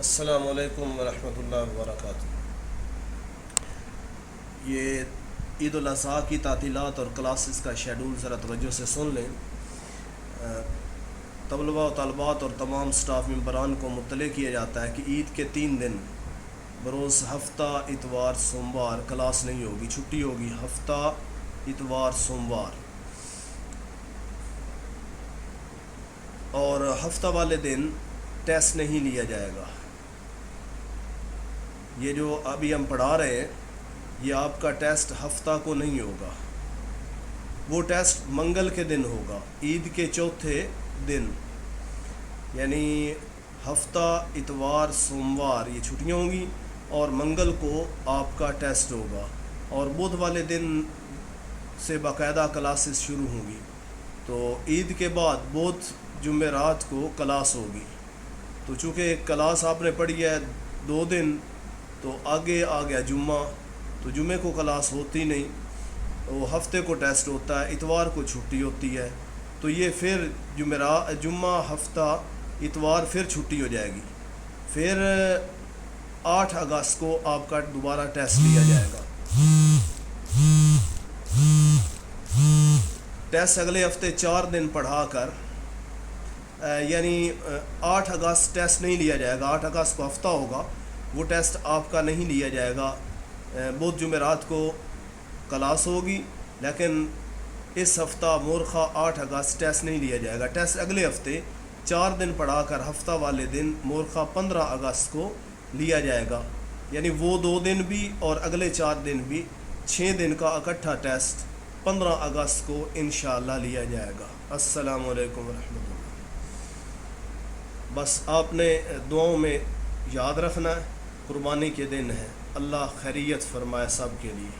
السلام علیکم ورحمۃ اللہ وبرکاتہ۔ یہ عید الاضحیٰ کی تعطیلات اور کلاسز کا شیڈول ذرا توجہ سے سن لیں۔ طلباء و طالبات اور تمام سٹاف ممبران کو مطلع کیا جاتا ہے کہ عید کے 3 دن بروز ہفتہ اتوار سوموار کلاس نہیں ہوگی، چھٹی ہوگی ہفتہ اتوار سوموار، اور ہفتہ والے دن ٹیسٹ نہیں لیا جائے گا۔ یہ جو ابھی ہم پڑھا رہے ہیں یہ آپ کا ٹیسٹ ہفتہ کو نہیں ہوگا، وہ ٹیسٹ منگل کے دن ہوگا، عید کے چوتھے دن، یعنی ہفتہ اتوار سوموار یہ چھٹیاں ہوں گی اور منگل کو آپ کا ٹیسٹ ہوگا، اور بدھ والے دن سے باقاعدہ کلاسز شروع ہوں گی۔ تو عید کے بعد بدھ جمعرات کو کلاس ہوگی۔ تو چونکہ کلاس آپ نے پڑھی ہے 2 دن، تو آگے آ گیا جمعہ، تو جمعے کو کلاس ہوتی نہیں، وہ ہفتے کو ٹیسٹ ہوتا ہے، اتوار کو چھٹی ہوتی ہے، تو یہ پھر جمعہ ہفتہ اتوار پھر چھٹی ہو جائے گی۔ پھر 8 اگست کو آپ کا دوبارہ ٹیسٹ لیا جائے گا۔ ٹیسٹ اگلے ہفتے 4 دن پڑھا کر، یعنی 8 اگست ٹیسٹ نہیں لیا جائے گا، 8 اگست کو ہفتہ ہوگا، وہ ٹیسٹ آپ کا نہیں لیا جائے گا۔ بدھ جمعرات کو کلاس ہوگی، لیکن اس ہفتہ مورخہ 8 اگست ٹیسٹ نہیں لیا جائے گا۔ ٹیسٹ اگلے ہفتے 4 دن پڑھا کر ہفتہ والے دن مورخہ 15 اگست کو لیا جائے گا، یعنی وہ 2 دن بھی اور اگلے 4 دن بھی، 6 دن کا اکٹھا ٹیسٹ 15 اگست کو انشاءاللہ لیا جائے گا۔ السلام علیکم ورحمۃ اللہ۔ بس آپ نے دعاؤں میں یاد رکھنا ہے، قربانی کے دن ہے، اللہ خیریت فرمائے سب کے لیے۔